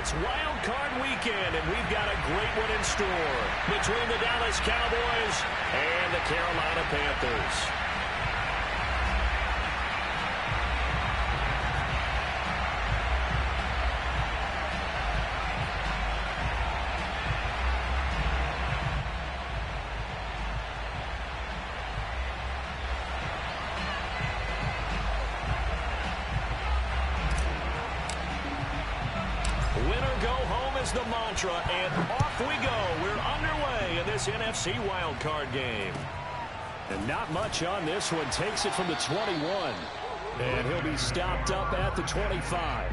It's Wild Card Weekend, and we've got a great one in store between the Dallas Cowboys and the Carolina Panthers. The mantra, and off we go. We're underway in this NFC wildcard game. And not much on this one. Takes it from the 21. And he'll be stopped up at the 25.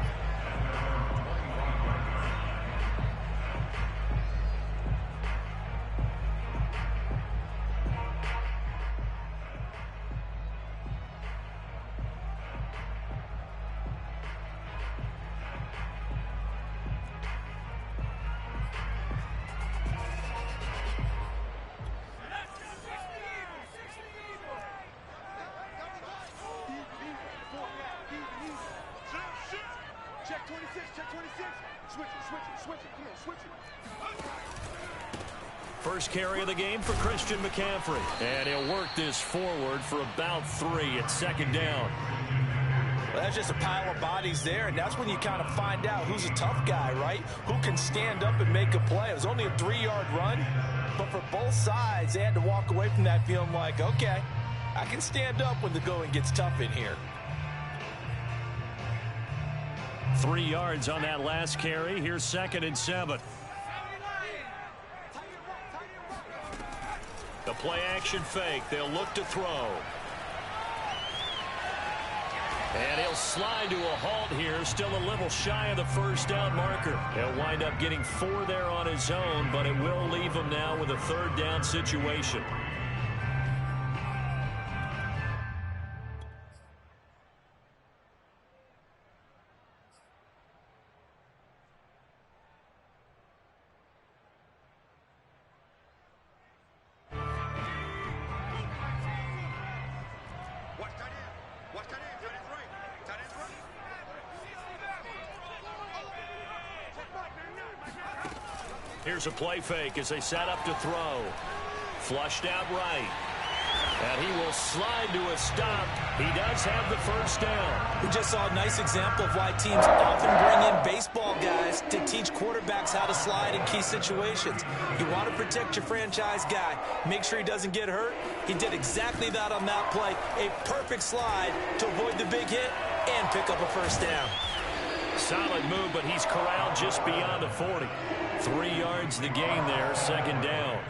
First carry of the game for Christian McCaffrey. And he'll work this forward for about 3 at second down. Well, that's just a pile of bodies there, and that's when you kind of find out who's a tough guy, right? Who can stand up and make a play. It was only a 3-yard run, but for both sides, they had to walk away from that feeling like, okay, I can stand up when the going gets tough in here. 3 yards on that last carry. Here's 2nd and 7. The play-action fake. They'll look to throw. And he'll slide to a halt here. Still a little shy of the first down marker. He'll wind up getting 4 there on his own, but it will leave him now with a 3rd down situation. Here's a play fake as they set up to throw. Flushed out right. And he will slide to a stop. He does have the first down. We just saw a nice example of why teams often bring in baseball guys to teach quarterbacks how to slide in key situations. You want to protect your franchise guy. Make sure he doesn't get hurt. He did exactly that on that play. A perfect slide to avoid the big hit and pick up a first down. Solid move, but he's corralled just beyond the 40. 3 yards the gain there, 2nd down.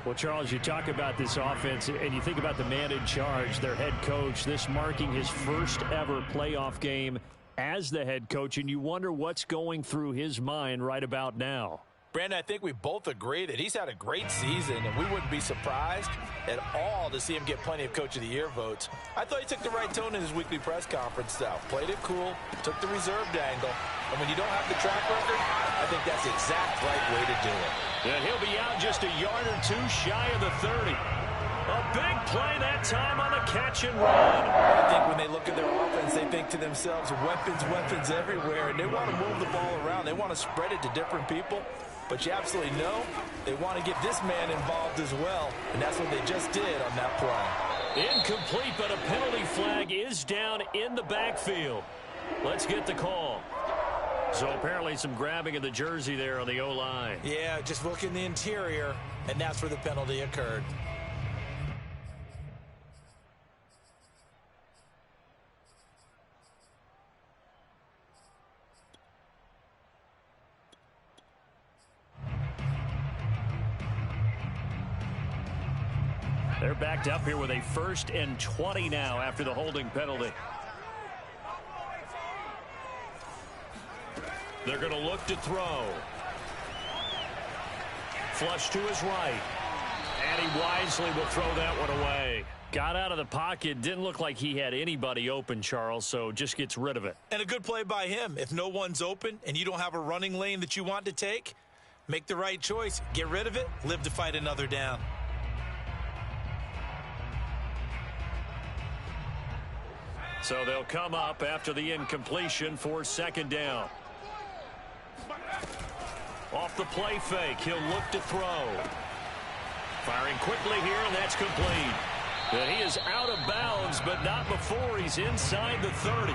Well, Charles, you talk about this offense, and you think about the man in charge, their head coach, this marking his first ever playoff game as the head coach, and you wonder what's going through his mind right about now. Brandon, I think we both agree that he's had a great season, and we wouldn't be surprised at all to see him get plenty of Coach of the Year votes. I thought he took the right tone in his weekly press conference, though. Played it cool, took the reserved angle, and when you don't have the track record, I think that's the exact right way to do it. And he'll be out just a yard or 2 shy of the 30. A big play that time on the catch and run. I think when they look at their offense, they think to themselves, weapons, weapons everywhere, and they want to move the ball around. They want to spread it to different people. But you absolutely know they want to get this man involved as well, and that's what they just did on that play. Incomplete, but a penalty flag is down in the backfield. Let's get the call. So apparently some grabbing of the jersey there on the O-line. Yeah, just look in the interior, and that's where the penalty occurred. They're backed up here with a 1st and 20 now after the holding penalty. They're going to look to throw. Flush to his right. And he wisely will throw that one away. Got out of the pocket. Didn't look like he had anybody open, Charles, so just gets rid of it. And a good play by him. If no one's open and you don't have a running lane that you want to take, make the right choice. Get rid of it. Live to fight another down. So they'll come up after the incompletion for 2nd down. Off the play fake, he'll look to throw. Firing quickly here, and that's complete. And he is out of bounds, but not before he's inside the 30.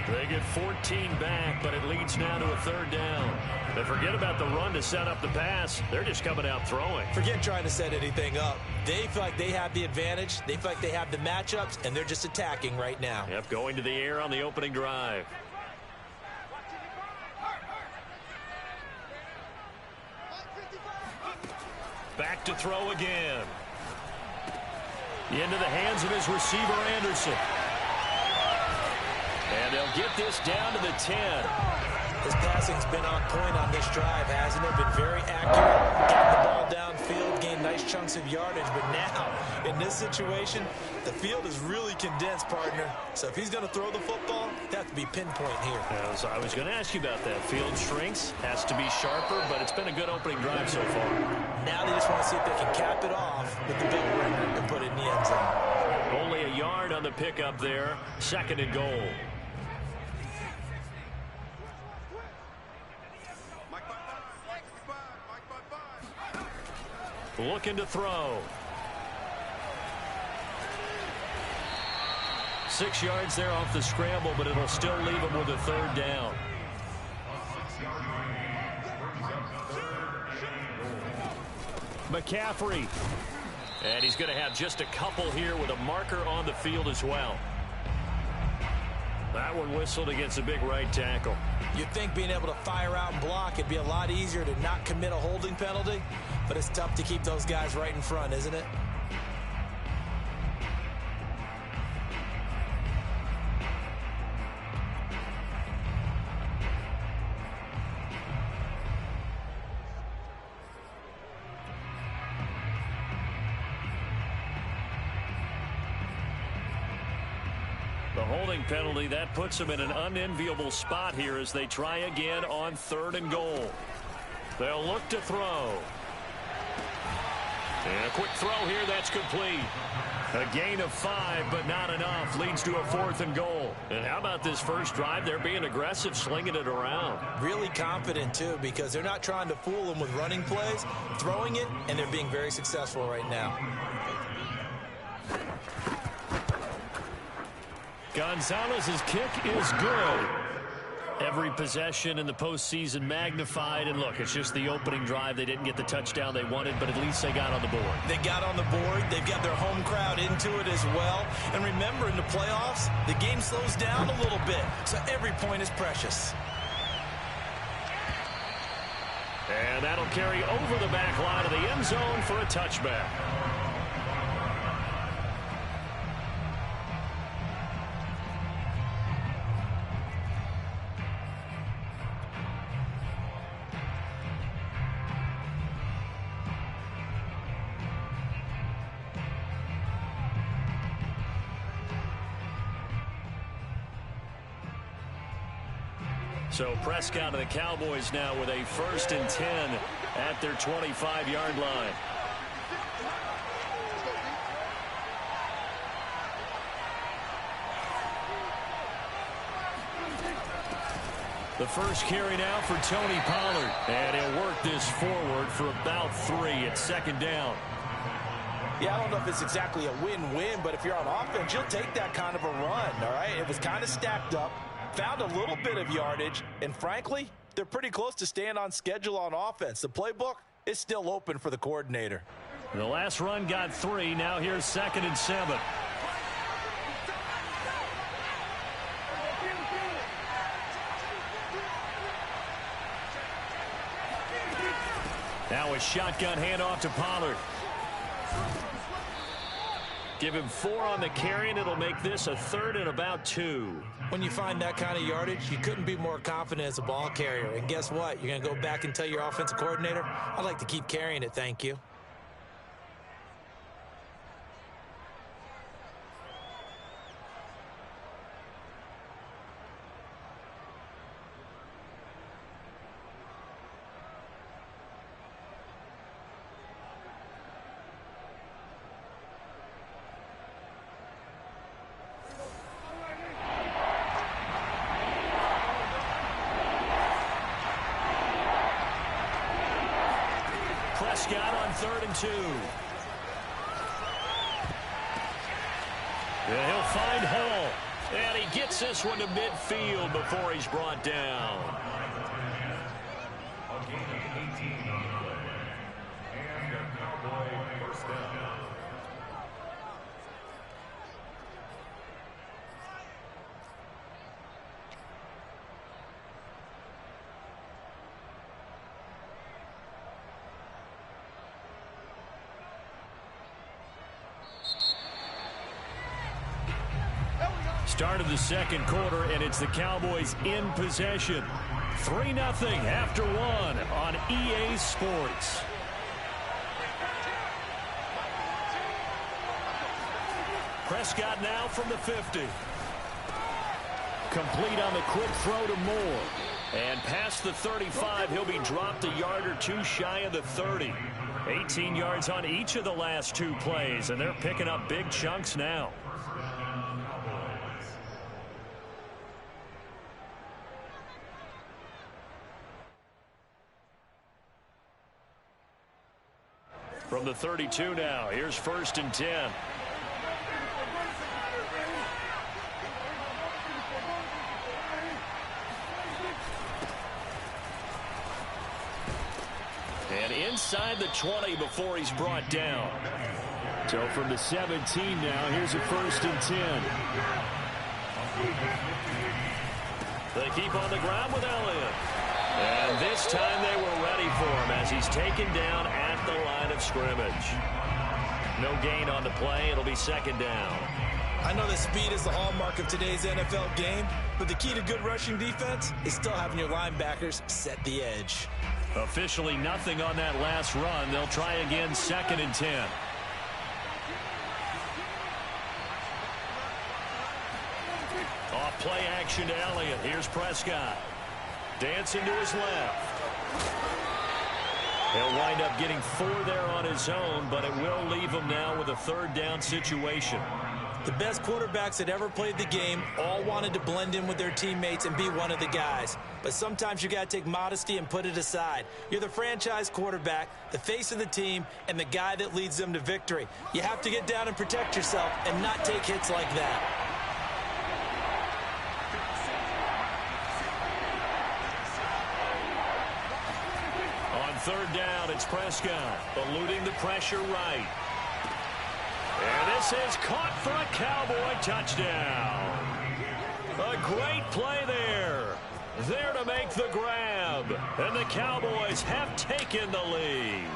They get 14 back, but it leads now to a 3rd down. And forget about the run to set up the pass. They're just coming out throwing. Forget trying to set anything up. They feel like they have the advantage. They feel like they have the matchups, and they're just attacking right now. Yep, going to the air on the opening drive. Back to throw again. Into the hands of his receiver, Anderson. And they'll get this down to the 10. His passing's been on point on this drive, hasn't it? Been very accurate. Got the ball downfield, gained nice chunks of yardage. But now, in this situation, the field is really condensed, partner. So if he's going to throw the football, that has to be pinpoint here. So I was going to ask you about that. Field shrinks, has to be sharper, but it's been a good opening drive so far. Now they just want to see if they can cap it off with the big ringer and put it in the end zone. Only a yard on the pickup there. 2nd and goal. Looking to throw. 6 yards there off the scramble, but it'll still leave him with a 3rd down. McCaffrey. And he's going to have just a couple here with a marker on the field as well. That one whistled against a big right tackle. You'd think being able to fire out and block, it'd be a lot easier to not commit a holding penalty, but it's tough to keep those guys right in front, isn't it? The holding penalty, that puts them in an unenviable spot here as they try again on 3rd and goal. They'll look to throw. And a quick throw here, that's complete. A gain of 5, but not enough. Leads to a 4th and goal. And how about this first drive? They're being aggressive, slinging it around. Really confident, too, because they're not trying to fool them with running plays, throwing it, and they're being very successful right now. Gonzalez's kick is good. Every possession in the postseason magnified. And look, it's just the opening drive. They didn't get the touchdown they wanted, but at least they got on the board. They got on the board. They've got their home crowd into it as well. And remember, in the playoffs, the game slows down a little bit. So every point is precious. And that'll carry over the back line of the end zone for a touchback. So Prescott and the Cowboys now with a 1st and 10 at their 25-yard line. The first carry now for Tony Pollard. And he'll work this forward for about 3 at 2nd down. Yeah, I don't know if it's exactly a win-win, but if you're on offense, you'll take that kind of a run, all right? It was kind of stacked up. Found a little bit of yardage, and frankly, they're pretty close to staying on schedule on offense. The playbook is still open for the coordinator. The last run got 3. Now here's 2nd and 7. Now a shotgun handoff to Pollard. Give him 4 on the carry, and it'll make this a 3rd and about 2. When you find that kind of yardage, you couldn't be more confident as a ball carrier. And guess what? You're going to go back and tell your offensive coordinator, I'd like to keep carrying it, thank you. Prescott on 3rd and 2. And he'll find Hall. And he gets this one to midfield before he's brought down. Start of the second quarter, and it's the Cowboys in possession. 3-0 after 1 on EA Sports. Prescott now from the 50. Complete on the quick throw to Moore. And past the 35, he'll be dropped a yard or two shy of the 30. 18 yards on each of the last 2 plays, and they're picking up big chunks now. From the 32 now, here's 1st and 10. And inside the 20 before he's brought down. So from the 17 now, here's a 1st and 10. They keep on the ground with Elliott. And this time they were ready for him as he's taken down at the line of scrimmage. No gain on the play. It'll be 2nd down. I know that speed is the hallmark of today's NFL game, but the key to good rushing defense is still having your linebackers set the edge. Officially nothing on that last run. They'll try again 2nd and 10. Off play action to Elliott. Here's Prescott. Dancing to his left. He'll wind up getting 4 there on his own, but it will leave him now with a 3rd down situation. The best quarterbacks that ever played the game all wanted to blend in with their teammates and be one of the guys. But sometimes you got to take modesty and put it aside. You're the franchise quarterback, the face of the team, and the guy that leads them to victory. You have to get down and protect yourself and not take hits like that. On 3rd down, it's Prescott, eluding the pressure right. And this is caught for a Cowboy touchdown. A great play there. There to make the grab. And the Cowboys have taken the lead.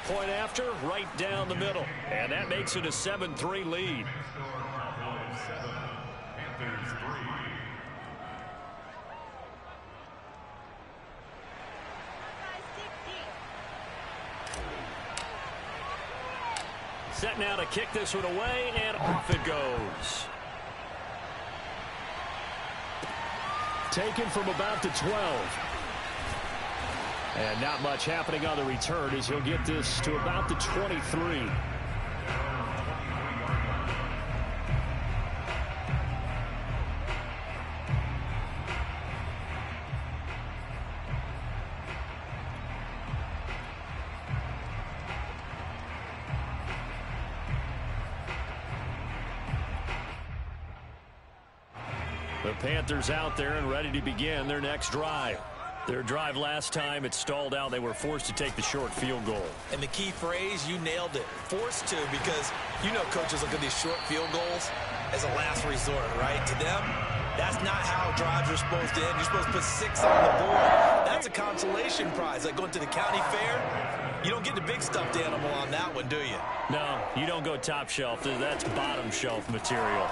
Point after, right down the middle. And that makes it a 7-3 lead. Set now to kick this one away, and off it goes. Taken from about the 12. And not much happening on the return as he'll get this to about the 23. The Panthers out there and ready to begin their next drive. Their drive last time, it stalled out. They were forced to take the short field goal. And the key phrase, you nailed it. Forced to, because you know coaches look at these short field goals as a last resort, right? To them, that's not how drives are supposed to end. You're supposed to put 6 on the board. That's a consolation prize, like going to the county fair. You don't get the big stuffed animal on that one, do you? No, you don't go top shelf. That's bottom shelf material.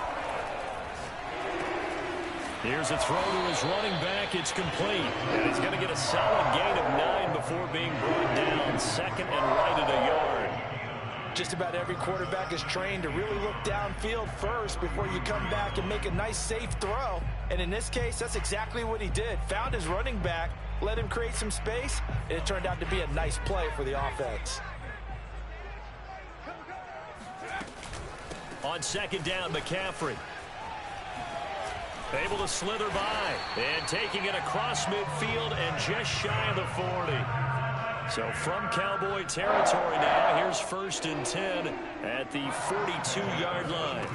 Here's a throw to his running back. It's complete. And he's going to get a solid gain of 9 before being brought down. 2nd and right at a yard. Just about every quarterback is trained to really look downfield first before you come back and make a nice, safe throw. And in this case, that's exactly what he did. Found his running back, let him create some space, and it turned out to be a nice play for the offense. On 2nd down, McCaffrey. Able to slither by. And taking it across midfield and just shy of the 40. So from Cowboy territory now, here's 1st and 10 at the 42-yard line.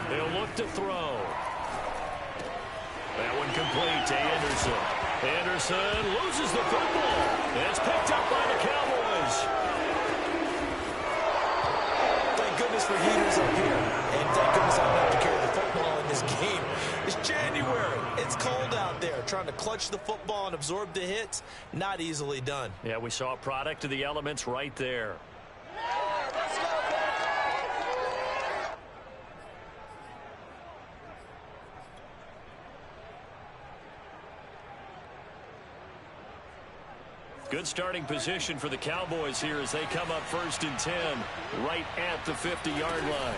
They'll look to throw. That one complete to Anderson. Anderson loses the football. And it's picked up by the Cowboys. Thank goodness for heaters up here. And thank goodness I don't have to carry the football in this game. It's January. It's cold out there. Trying to clutch the football and absorb the hits, not easily done. Yeah, we saw a product of the elements right there. Good starting position for the Cowboys here as they come up 1st and 10 right at the 50-yard line.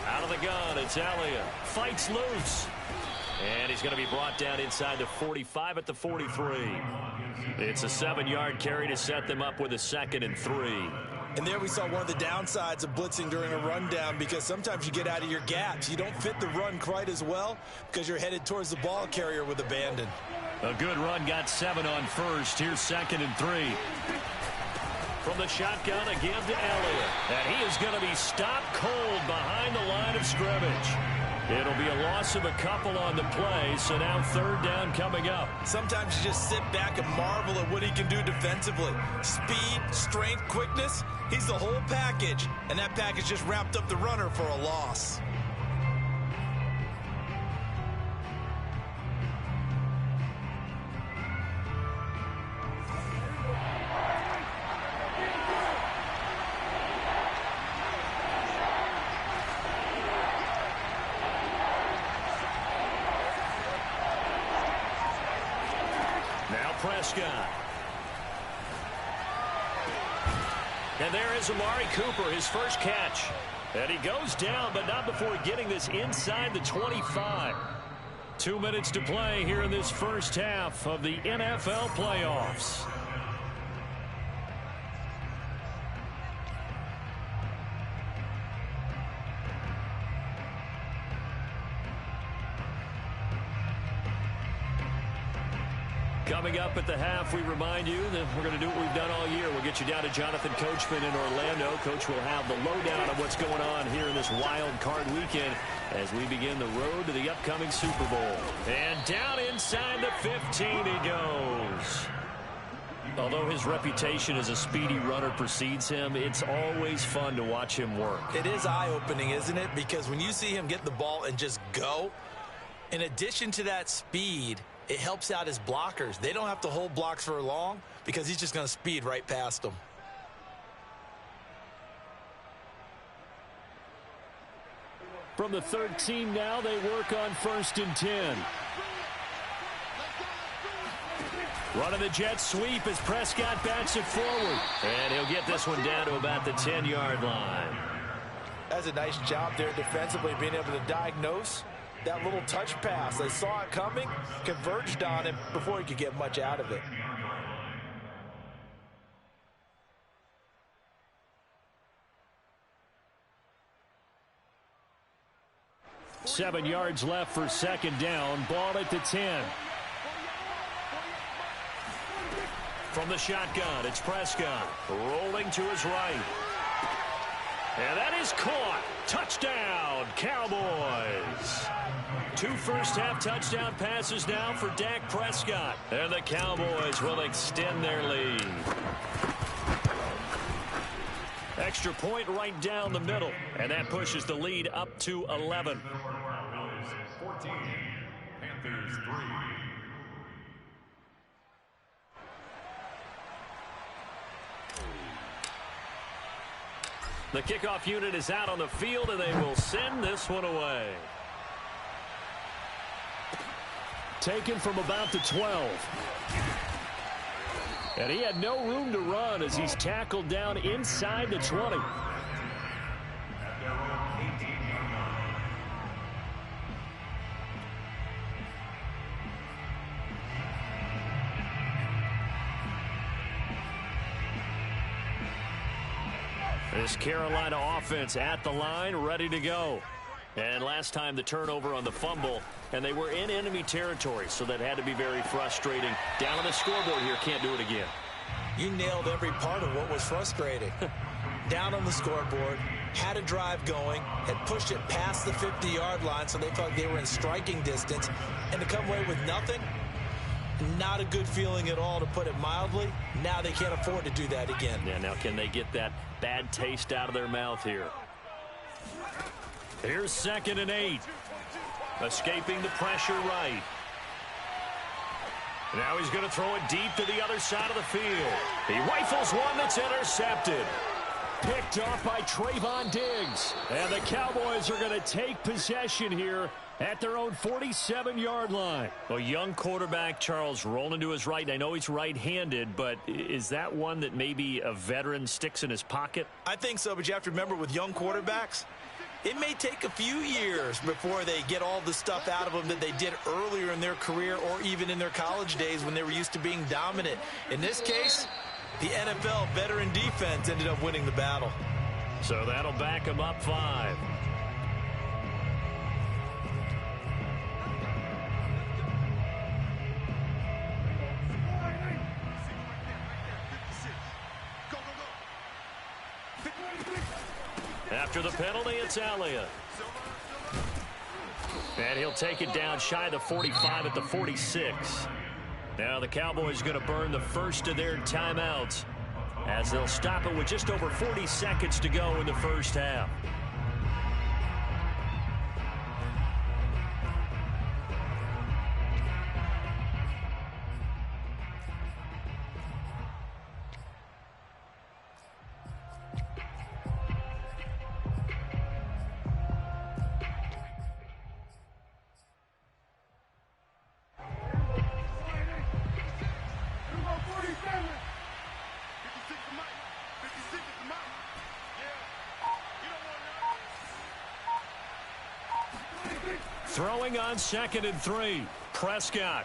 Out of the gun, it's Elliott. Fights loose. And he's going to be brought down inside the 45 at the 43. It's a 7-yard carry to set them up with a 2nd and 3. And there we saw one of the downsides of blitzing during a rundown, because sometimes you get out of your gaps. You don't fit the run quite as well because you're headed towards the ball carrier with abandon. A good run, got 7 on 1st. Here's 2nd and 3. From the shotgun, a give to Elliott. And he is going to be stopped cold behind the line of scrimmage. It'll be a loss of a couple on the play, so now 3rd down coming up. Sometimes you just sit back and marvel at what he can do defensively. Speed, strength, quickness, he's the whole package. And that package just wrapped up the runner for a loss. Prescott. And there is Amari Cooper, his first catch. And he goes down, but not before getting this inside the 25. 2 minutes to play here in this first half of the NFL playoffs. Coming up at the half, we remind you that we're going to do what we've done all year. We'll get you down to Jonathan Coachman in Orlando. Coach will have the lowdown of what's going on here in this wild card weekend as we begin the road to the upcoming Super Bowl. And down inside the 15 he goes. Although his reputation as a speedy runner precedes him, it's always fun to watch him work. It is eye-opening, isn't it? Because when you see him get the ball and just go, in addition to that speed, it helps out his blockers. They don't have to hold blocks for long because he's just going to speed right past them. From the 13 now, they work on 1st and 10. Running the jet sweep as Prescott bats it forward. And he'll get this one down to about the 10-yard line. That's a nice job there defensively, being able to diagnose that little touch pass. They saw it coming, converged on him before he could get much out of it. Seven yards left for 2nd down. Ball at the 10. From the shotgun, it's Prescott rolling to his right. And that is caught. Touchdown, Cowboys. 2 first-half touchdown passes now for Dak Prescott. And the Cowboys will extend their lead. Extra point right down the middle. And that pushes the lead up to 11. 14, Panthers 3. The kickoff unit is out on the field, and they will send this one away. Taken from about the 12. And he had no room to run as he's tackled down inside the 20. This Carolina offense at the line, ready to go. And last time the turnover on the fumble and they were in enemy territory, so that had to be very frustrating. Down on the scoreboard here, can't do it again. You nailed every part of what was frustrating. Down on the scoreboard, had a drive going, had pushed it past the 50-yard line, so they felt like they were in striking distance, and to come away with nothing, not a good feeling at all, to put it mildly. Now they can't afford to do that again. Yeah, now can they get that bad taste out of their mouth here? Here's 2nd and 8. Escaping the pressure right. Now he's going to throw it deep to the other side of the field. He rifles one that's intercepted. Picked off by Trayvon Diggs. And the Cowboys are going to take possession here at their own 47-yard line. Well, young quarterback Charles rolling to his right. I know he's right-handed, but is that one that maybe a veteran sticks in his pocket? I think so, but you have to remember with young quarterbacks, it may take a few years before they get all the stuff out of them that they did earlier in their career or even in their college days when they were used to being dominant. In this case, the NFL veteran defense ended up winning the battle. So that'll back them up 5. After the penalty, it's Elliott. And he'll take it down shy of the 45 at the 46. Now the Cowboys going to burn the first of their timeouts as they'll stop it with just over 40 seconds to go in the first half. Throwing on 2nd and 3. Prescott.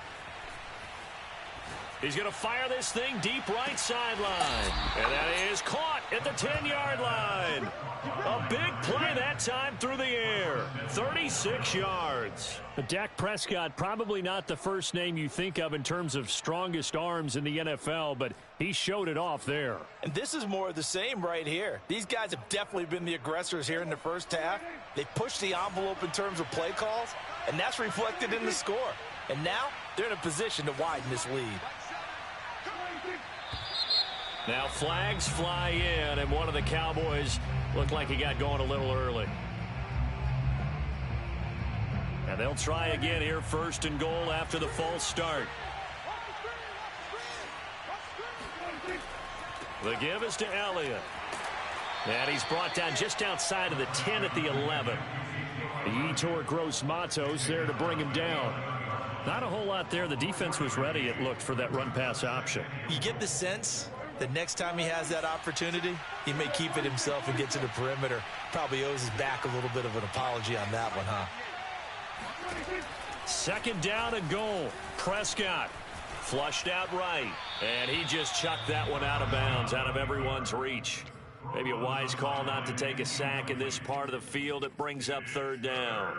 He's going to fire this thing deep right sideline. And that is caught at the 10-yard line. A big play that time through the air. 36 yards. Dak Prescott, probably not the first name you think of in terms of strongest arms in the NFL, but he showed it off there. And this is more of the same right here. These guys have definitely been the aggressors here in the first half. They pushed the envelope in terms of play calls, and that's reflected in the score. And now they're in a position to widen this lead. Now flags fly in, and one of the Cowboys looked like he got going a little early. And they'll try again here, 1st and goal after the false start. The give is to Elliott. And he's brought down just outside of the 10 at the 11. Yetur Gross-Matos there to bring him down. Not a whole lot there. The defense was ready, it looked, for that run-pass option. You get the sense that next time he has that opportunity, he may keep it himself and get to the perimeter. Probably owes his back a little bit of an apology on that one, huh? 2nd down and goal. Prescott flushed out right, and he just chucked that one out of bounds, out of everyone's reach. Maybe a wise call not to take a sack in this part of the field. It brings up 3rd down.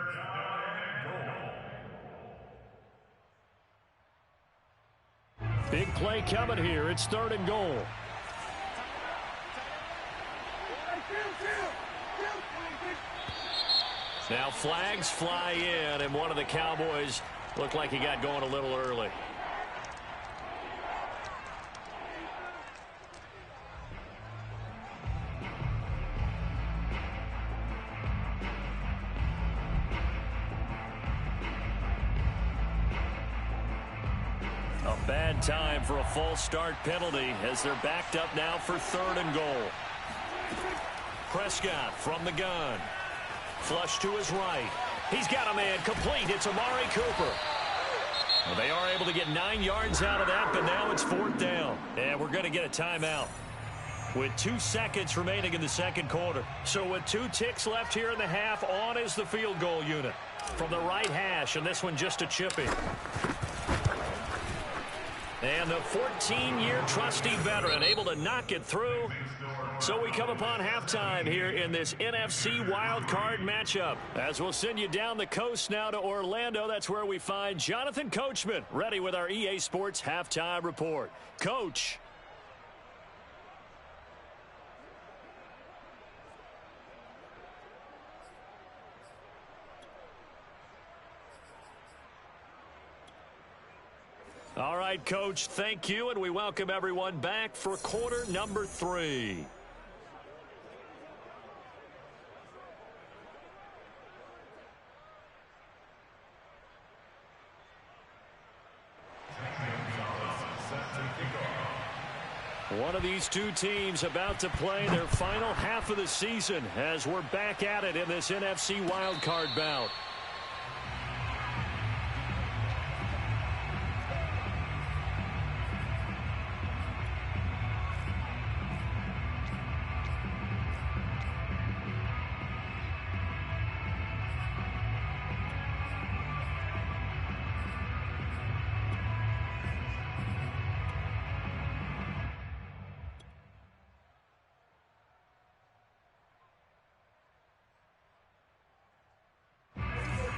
Big play coming here. It's 3rd and goal. Now flags fly in, and one of the Cowboys looked like he got going a little early. A bad time for a false start penalty as they're backed up now for 3rd and goal. Prescott from the gun. Flush to his right. He's got a man complete. It's Amari Cooper. Well, they are able to get 9 yards out of that, but now it's 4th down. And we're going to get a timeout with 2 seconds remaining in the 2nd quarter. So with 2 ticks left here in the half, on is the field goal unit. From the right hash, and this one just a chipping. And the 14-year trusty veteran able to knock it through So we come upon halftime here in this NFC wildcard matchup. As we'll send you down the coast now to Orlando, that's where we find Jonathan Coachman, ready with our EA Sports halftime report. Coach. All right, Coach, thank you, and we welcome everyone back for quarter number 3. One of these two teams about to play their final half of the season as we're back at it in this NFC wildcard bout.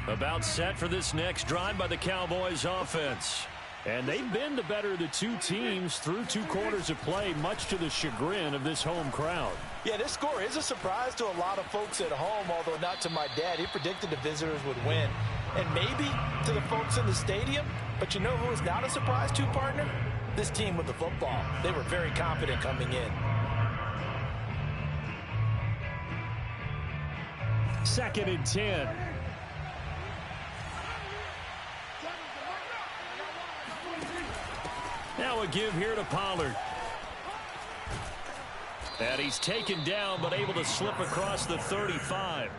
About set for this next drive by the Cowboys offense. And they've been the better of the two teams through 2 quarters of play, much to the chagrin of this home crowd. Yeah, this score is a surprise to a lot of folks at home, although not to my dad. He predicted the visitors would win. And maybe to the folks in the stadium. But you know who is not a surprise to, partner? This team with the football. They were very confident coming in. 2nd and 10. Now a give here to Pollard. And he's taken down, but able to slip across the 35.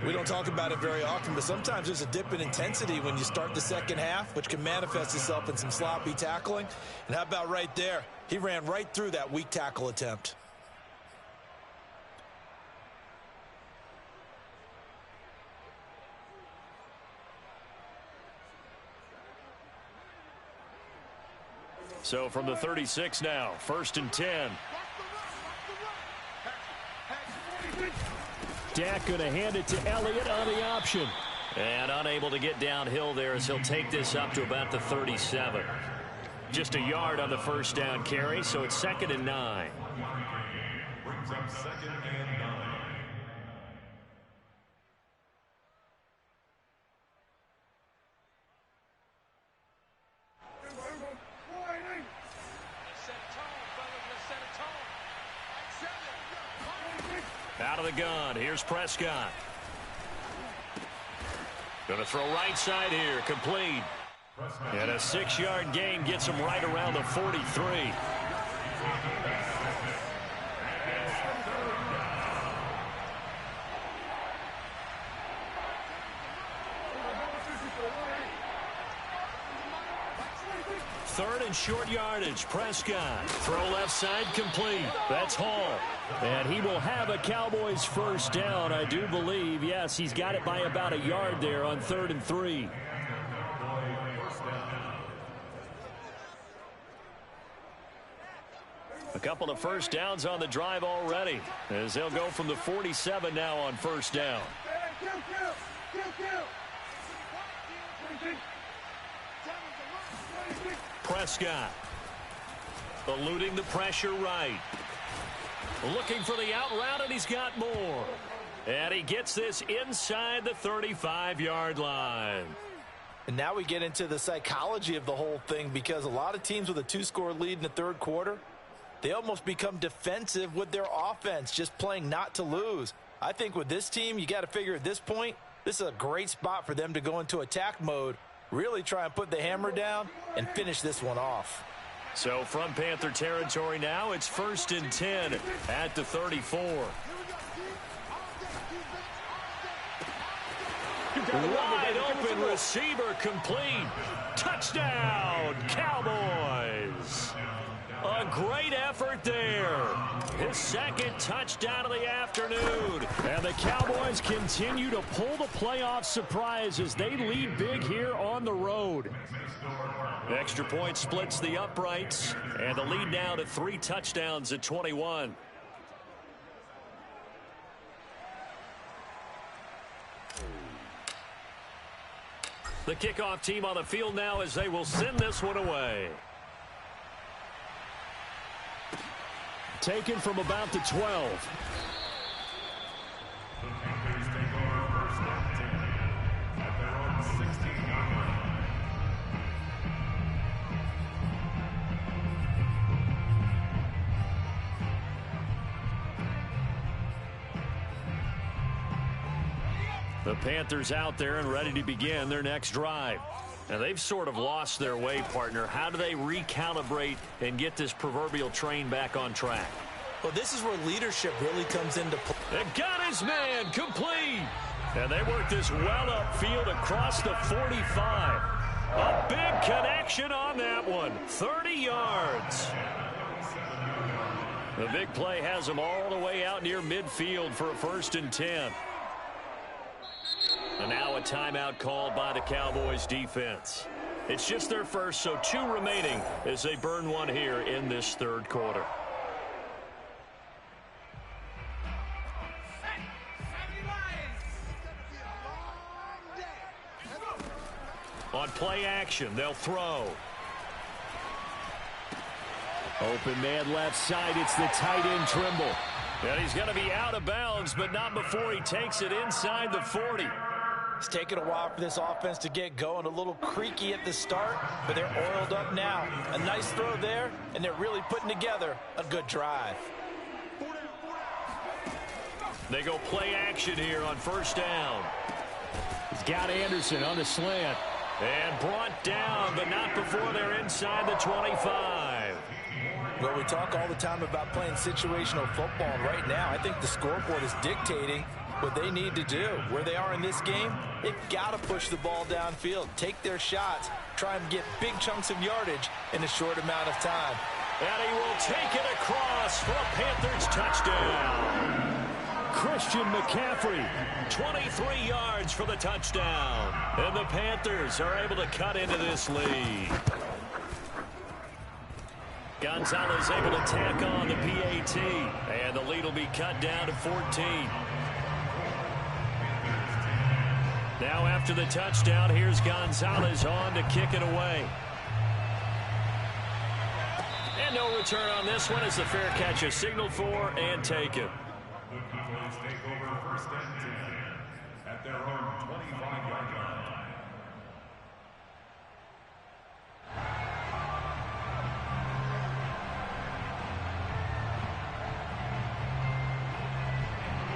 We don't talk about it very often, but sometimes there's a dip in intensity when you start the second half, which can manifest itself in some sloppy tackling. And how about right there? He ran right through that weak tackle attempt. So from the 36 now, 1st and 10. Dak going to hand it to Elliott on the option. And unable to get downhill there as he'll take this up to about the 37. Just a yard on the 1st down carry, so it's 2nd and 9. Brings up 2nd and 9. Out of the gun, here's Prescott. Going to throw right side here, complete. And a 6-yard gain gets him right around the 43. Third and short yardage. Prescott. Throw left side complete. That's Hall. And he will have a Cowboys 1st down, I do believe. Yes, he's got it by about a yard there on 3rd and 3. A couple of 1st downs on the drive already, as they'll go from the 47 now on 1st down. Prescott eluding the pressure right. Looking for the out route, and he's got more. And he gets this inside the 35-yard line. And now we get into the psychology of the whole thing, because a lot of teams with a 2-score lead in the 3rd quarter, they almost become defensive with their offense, just playing not to lose. I think with this team, you got to figure at this point, this is a great spot for them to go into attack mode, really try and put the hammer down and finish this one off. So from Panther territory now, it's 1st and 10 at the 34. Wide open receiver complete. Touchdown, Cowboys. A great effort there. His 2nd touchdown of the afternoon. And the Cowboys continue to pull the playoff surprise as they lead big here on the road. Extra point splits the uprights. And the lead now to 3 touchdowns at 21. The kickoff team on the field now as they will send this one away. Taken from about the 12. The Panthers take over first and 10 at their own 16-yard line. The Panthers out there and ready to begin their next drive. Now, they've sort of lost their way, partner. How do they recalibrate and get this proverbial train back on track? Well, this is where leadership really comes into play. And got his man complete. And they work this well upfield across the 45. A big connection on that one. 30 yards. The big play has them all the way out near midfield for a 1st and 10. And now a timeout called by the Cowboys defense. It's just their first, so 2 remaining as they burn one here in this 3rd quarter. On play action, they'll throw. Open man left side, it's the tight end Trimble. And he's going to be out of bounds, but not before he takes it inside the 40. It's taken a while for this offense to get going. A little creaky at the start, but they're oiled up now. A nice throw there, and they're really putting together a good drive. They go play action here on 1st down. He's got Anderson on the slant. And brought down, but not before they're inside the 25. Well, we talk all the time about playing situational football. Right now, I think the scoreboard is dictating what they need to do. Where they are in this game, they've got to push the ball downfield, take their shots, try and get big chunks of yardage in a short amount of time. And he will take it across for a Panthers touchdown. Christian McCaffrey, 23 yards for the touchdown. And the Panthers are able to cut into this lead. Gonzalez able to tack on the PAT. And the lead will be cut down to 14. Now after the touchdown, here's Gonzalez on to kick it away. And no return on this one as the fair catch is signaled for and taken. The Cowboys take over 1st and 10 at their own 25-yard line.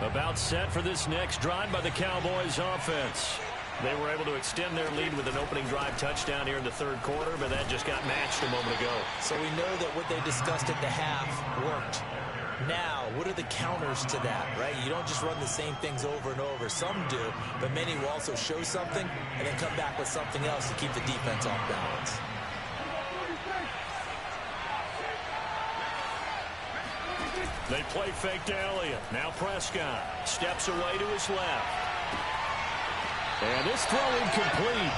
About set for this next drive by the Cowboys offense. They were able to extend their lead with an opening drive touchdown here in the 3rd quarter, but that just got matched a moment ago. So we know that what they discussed at the half worked. Now, what are the counters to that, right? You don't just run the same things over and over. Some do, but many will also show something and then come back with something else to keep the defense off balance. They play fake to Elliott. Now Prescott steps away to his left. And this throw incomplete.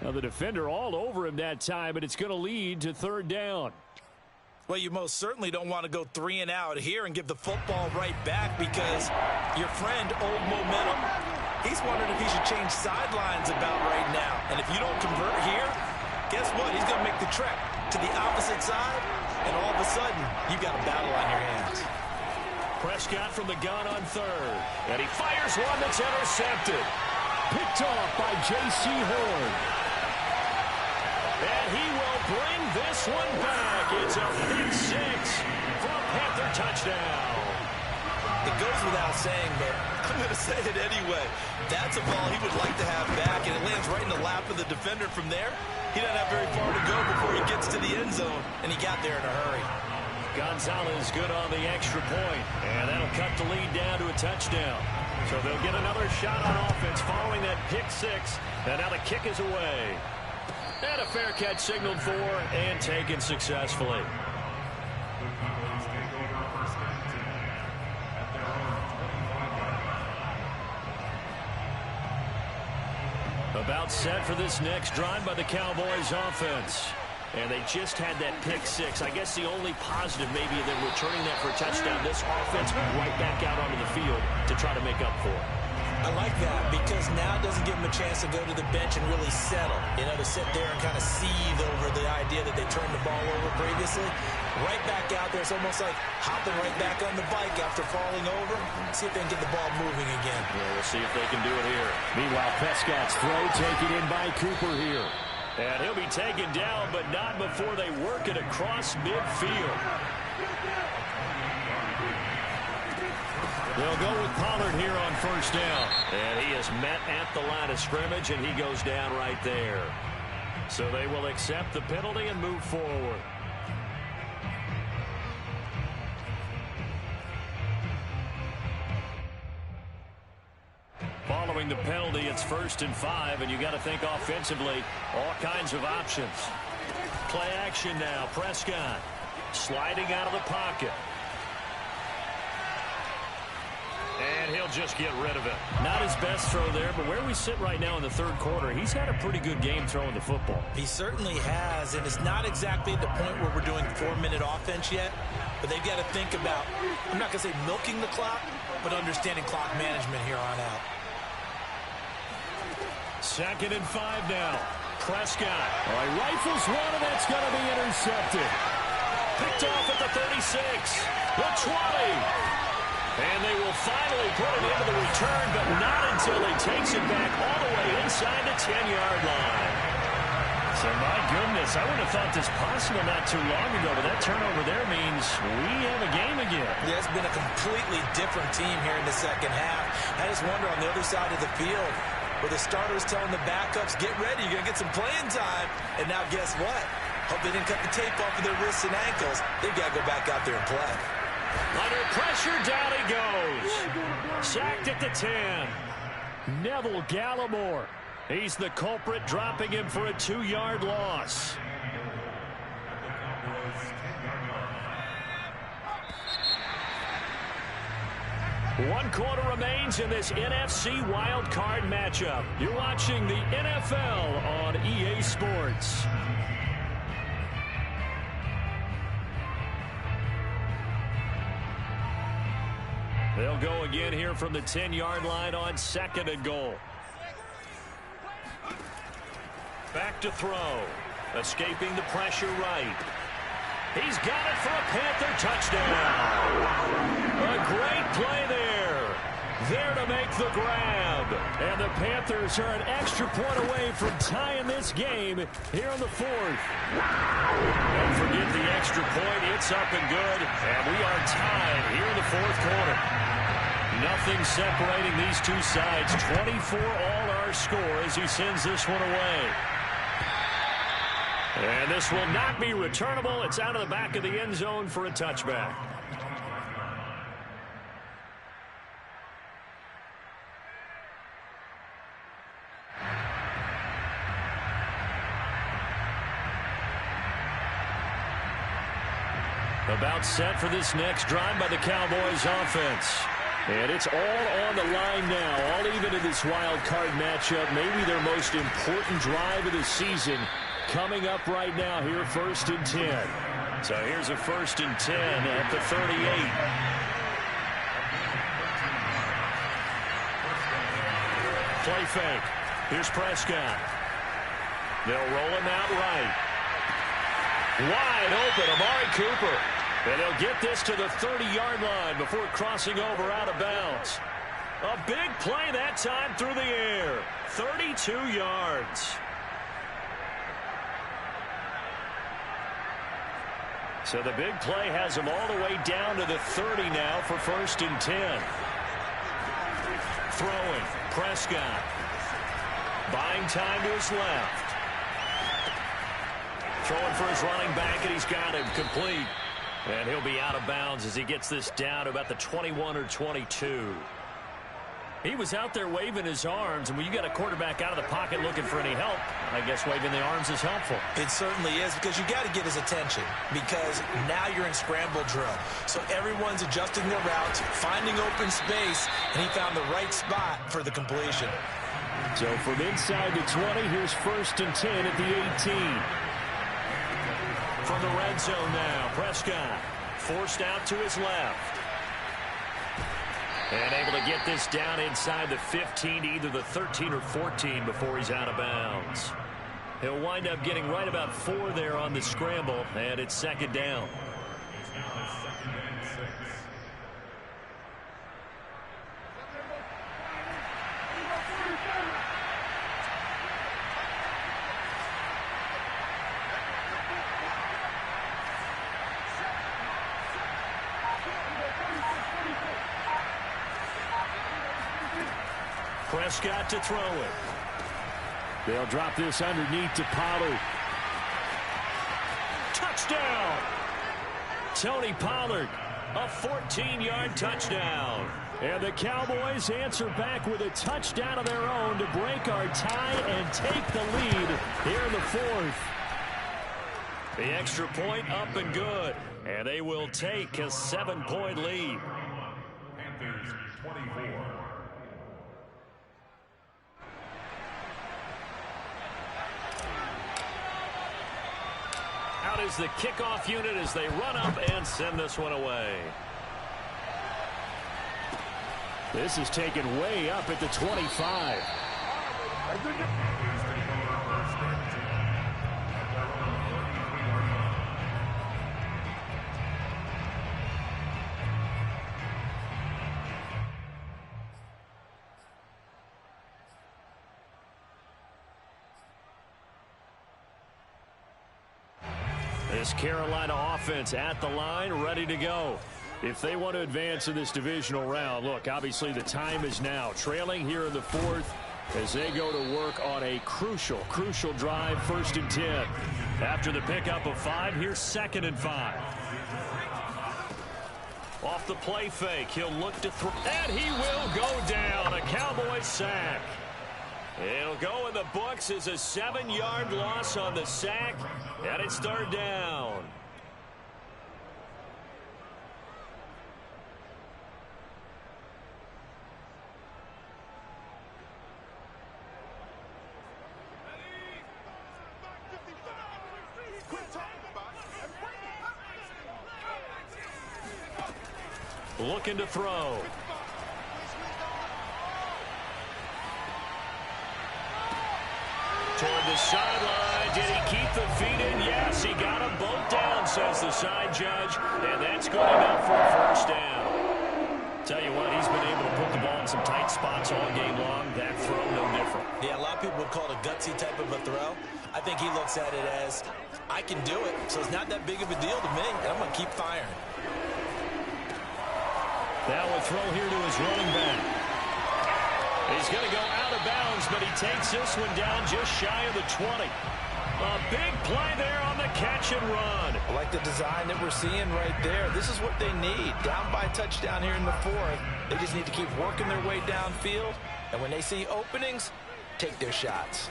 Now the defender all over him that time, but it's going to lead to 3rd down. Well, you most certainly don't want to go 3 and out here and give the football right back because your friend, Old Momentum, he's wondering if he should change sidelines about right now. And if you don't convert here, guess what? He's going to make the trek to the opposite side, and all of a sudden, you've got a battle on your hands. Prescott from the gun on 3rd. And he fires one that's intercepted. Picked off by J.C. Horn. And he will bring this one back. It's a pick 6 for a Panther touchdown. It goes without saying, but I'm going to say it anyway. That's a ball he would like to have back, and it lands right in the lap of the defender from there. He doesn't have very far to go before he gets to the end zone, and he got there in a hurry. Gonzalez good on the extra point, and that'll cut the lead down to a touchdown. So they'll get another shot on offense following that pick 6, and now the kick is away. And a fair catch signaled for and taken successfully. The Cowboys take over 1st and 10 at their own 25-yard line. About set for this next drive by the Cowboys offense. And they just had that pick 6. I guess the only positive maybe of them returning that for a touchdown. This offense right back out onto the field to try to make up for it. I like that because now it doesn't give them a chance to go to the bench and really settle, to sit there and kind of seethe over the idea that they turned the ball over previously. Right back out there, it's almost like hopping right back on the bike after falling over. See if they can get the ball moving again. Yeah, we'll see if they can do it here. Meanwhile, Prescott's throw taken in by Cooper here. And he'll be taken down, but not before they work it across midfield. They'll go with Pollard here on first down. And he is met at the line of scrimmage, and he goes down right there. So they will accept the penalty and move forward. Following the penalty, it's 1st and 5, and you got to think offensively, all kinds of options. Play action now. Prescott sliding out of the pocket. And he'll just get rid of it. Not his best throw there, but where we sit right now in the third quarter, he's had a pretty good game throwing the football. He certainly has, and it's not exactly at the point where we're doing 4-minute offense yet, but they've got to think about, I'm not going to say milking the clock, but understanding clock management here on out. 2nd and 5 now. Prescott. All right, rifles one, and it's going to be intercepted. Picked off at the 36, the 20. And they will finally put it into the return, but not until he takes it back all the way inside the 10-yard line. So, my goodness, I would have thought this possible not too long ago, but that turnover there means we have a game again. Yeah, it's been a completely different team here in the second half. I just wonder on the other side of the field, where the starters telling the backups, get ready, you're going to get some playing time. And now guess what? Hope they didn't cut the tape off of their wrists and ankles. They've got to go back out there and play. Under pressure, down he goes. Sacked at the 10. Neville Gallimore. He's the culprit, dropping him for a 2-yard loss. One quarter remains in this NFC wildcard matchup. You're watching the NFL on EA Sports. They'll go again here from the 10-yard line on 2nd and goal. Back to throw. Escaping the pressure right. He's got it for a Panther touchdown. A great play there. There to make the grab. And the Panthers are an extra point away from tying this game here in the 4th. Don't forget the extra point. It's up and good. And we are tied here in the 4th quarter. Nothing separating these two sides. 24 all our score as he sends this one away. And this will not be returnable. It's out of the back of the end zone for a touchback. About set for this next drive by the Cowboys offense. And it's all on the line now, all even in this wild card matchup. Maybe their most important drive of the season coming up right now here, 1st and 10. So here's a 1st and 10 at the 38. Play fake. Here's Prescott. They'll roll him out right. Wide open, Amari Cooper. And they'll get this to the 30-yard line before crossing over out of bounds. A big play that time through the air. 32 yards. So the big play has him all the way down to the 30 now for 1st and 10. Throwing. Prescott. Buying time to his left. Throwing for his running back, and he's got him complete. And he'll be out of bounds as he gets this down to about the 21 or 22. He was out there waving his arms, and when you got a quarterback out of the pocket looking for any help, I guess waving the arms is helpful. It certainly is, because you got to get his attention, because now you're in scramble drill. So everyone's adjusting their routes, finding open space, and he found the right spot for the completion. So from inside the 20, here's 1st and 10 at the 18. From the red zone now, Prescott forced out to his left. And able to get this down inside the 15, either the 13 or 14 before he's out of bounds. He'll wind up getting right about 4 there on the scramble, and it's second down. It's now 2nd and 6. Prescott to throw it. They'll drop this underneath to Pollard. Touchdown! Tony Pollard, a 14-yard touchdown. And the Cowboys answer back with a touchdown of their own to break our tie and take the lead here in the 4th. The extra point up and good. And they will take a 7-point lead. Panthers 24. Out is the kickoff unit as they run up and send this one away. This is taken way up at the 25. This Carolina offense at the line, ready to go. If they want to advance in this divisional round, look, obviously the time is now. Trailing here in the 4th as they go to work on a crucial drive, 1st and 10. After the pickup of 5, here's 2nd and 5. Off the play fake, he'll look to throw, and he will go down. A Cowboys sack. It'll go in the books as a 7-yard loss on the sack, and it's 3rd down. Looking to throw. Toward the sideline. Did he keep the feet in? Yes, he got them both down, says the side judge. And that's good enough for a 1st down. Tell you what, he's been able to put the ball in some tight spots all game long. That throw, no different. Yeah, a lot of people would call it a gutsy type of a throw. I think he looks at it as, I can do it, so it's not that big of a deal to me, and I'm going to keep firing. Now a throw here to his running back. He's going to go out of bounds, but he takes this one down just shy of the 20. A big play there on the catch and run. I like the design that we're seeing right there. This is what they need. Down by touchdown here in the 4th. They just need to keep working their way downfield. And when they see openings, take their shots.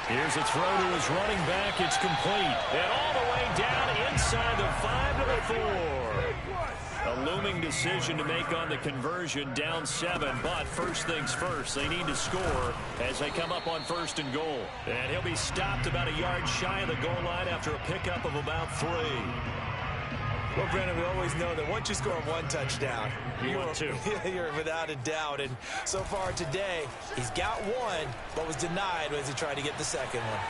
Here's a throw to his running back. It's complete. And all the way down inside the 5 to the 4. A looming decision to make on the conversion, down 7. But first things first, they need to score as they come up on 1st and goal. And he'll be stopped about a yard shy of the goal line after a pickup of about 3. Well, Brandon, we always know that once you score 1 touchdown, you're without a doubt. And so far today, he's got 1, but was denied as he tried to get the 2nd one.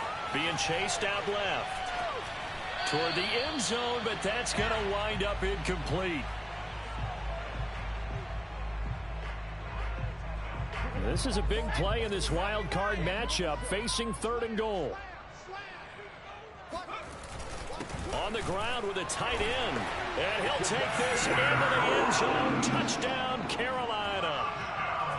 Being chased out left toward the end zone, but that's going to wind up incomplete. This is a big play in this wild card matchup, facing 3rd and goal. On the ground with a tight end. And he'll take this into the end zone. Touchdown, Carolina.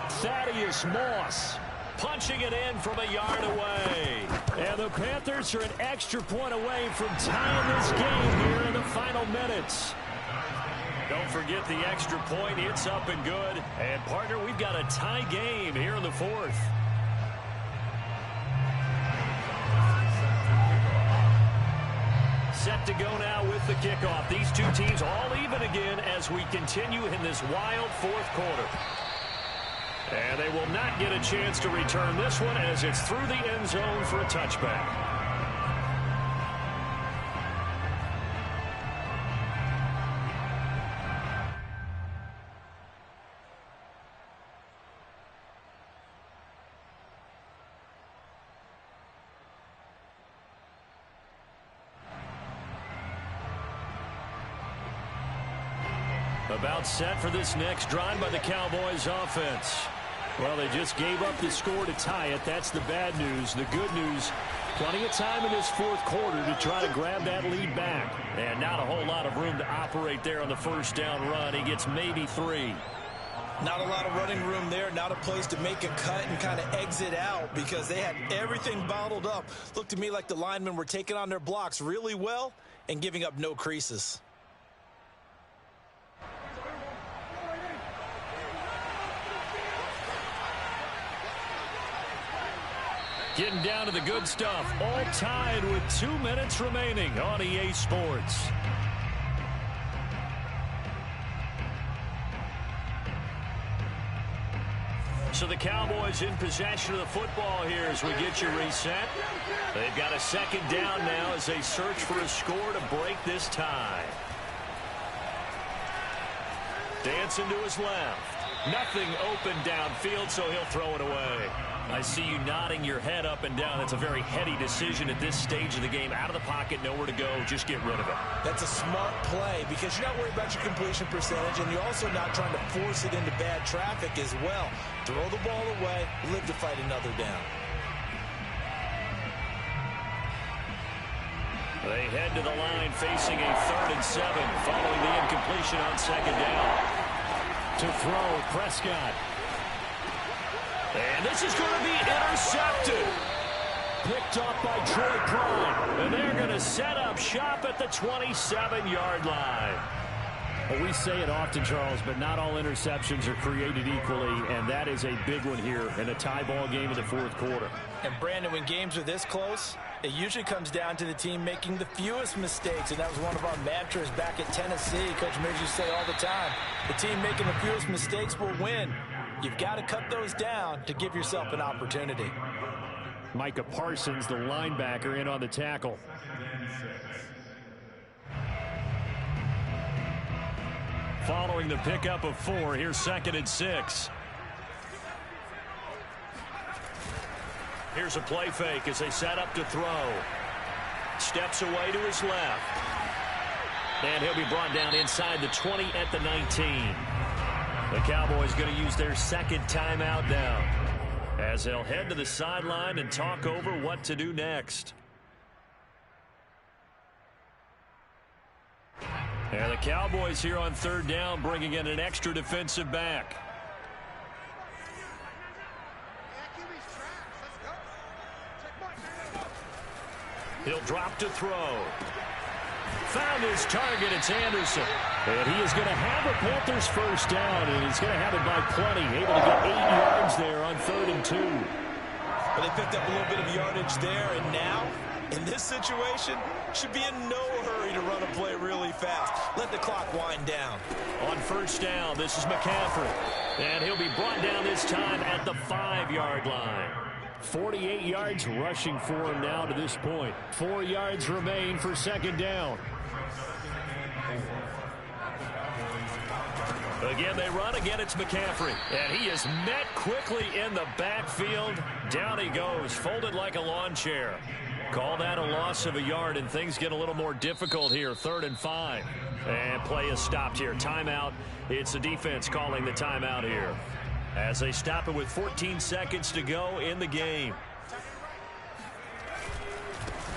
Thaddeus Moss punching it in from a yard away. And the Panthers are an extra point away from tying this game here in the final minutes. Don't forget the extra point. It's up and good. And, partner, we've got a tie game here in the 4th. Set to go now with the kickoff. These two teams all even again as we continue in this wild 4th quarter. And they will not get a chance to return this one as it's through the end zone for a touchback. About set for this next drive by the Cowboys offense. Well, they just gave up the score to tie it. That's the bad news. The good news, plenty of time in this fourth quarter to try to grab that lead back. And not a whole lot of room to operate there on the first down run. He gets maybe 3. Not a lot of running room there. Not a place to make a cut and kind of exit out because they had everything bottled up. Looked to me like the linemen were taking on their blocks really well and giving up no creases. Getting down to the good stuff. All tied with 2 minutes remaining on EA Sports. So the Cowboys in possession of the football here as we get you reset. They've got a second down now as they search for a score to break this tie. Dancing to his left. Nothing open downfield, so he'll throw it away. I see you nodding your head up and down. That's a very heady decision at this stage of the game. Out of the pocket, nowhere to go. Just get rid of it. That's a smart play because you're not worried about your completion percentage, and you're also not trying to force it into bad traffic as well. Throw the ball away, live to fight another down. They head to the line facing a 3rd and 7 following the incompletion on second down. To throw, Prescott. And this is going to be intercepted. Picked off by Troy Prime. And they're going to set up shop at the 27-yard line. Well, we say it often, Charles, but not all interceptions are created equally, and that is a big one here in a tie ball game in the fourth quarter. And, Brandon, when games are this close, it usually comes down to the team making the fewest mistakes, and that was one of our mantras back at Tennessee. Coach Mears used to say all the time, the team making the fewest mistakes will win. You've got to cut those down to give yourself an opportunity. Micah Parsons, the linebacker, in on the tackle. Following the pickup of 4, here's 2nd and 6. Here's a play fake as they set up to throw. Steps away to his left. And he'll be brought down inside the 20 at the 19. The Cowboys going to use their second timeout now as they'll head to the sideline and talk over what to do next. And the Cowboys here on 3rd down bringing in an extra defensive back. He'll drop to throw. Found his target. It's Anderson. And he is going to have a Panthers first down, and he's going to have it by plenty. Able to get 8 yards there on 3rd and 2. Well, they picked up a little bit of yardage there, and now, in this situation, should be in no hurry to run a play really fast. Let the clock wind down. On first down, this is McCaffrey. And he'll be brought down this time at the 5-yard line. 48 yards rushing for him now to this point. 4 yards remain for second down. Again, they run. Again, it's McCaffrey. And he is met quickly in the backfield. Down he goes, folded like a lawn chair. Call that a loss of a yard, and things get a little more difficult here. 3rd and 5. And play is stopped here. Timeout. It's the defense calling the timeout here, as they stop it with 14 seconds to go in the game.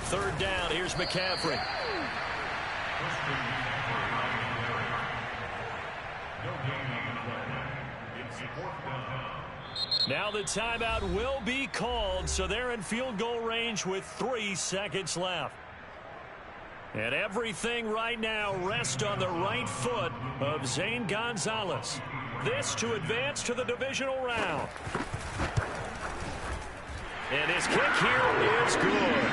3rd down. Here's McCaffrey. Now the timeout will be called, so they're in field goal range with 3 seconds left. And everything right now rests on the right foot of Zane Gonzalez. This to advance to the divisional round. And his kick here is good.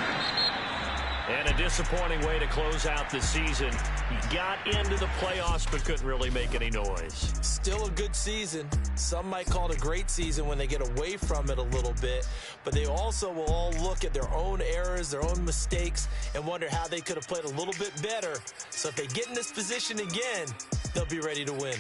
And a disappointing way to close out the season. He got into the playoffs but couldn't really make any noise. Still a good season. Some might call it a great season when they get away from it a little bit. But they also will all look at their own errors, their own mistakes, and wonder how they could have played a little bit better. So if they get in this position again, they'll be ready to win.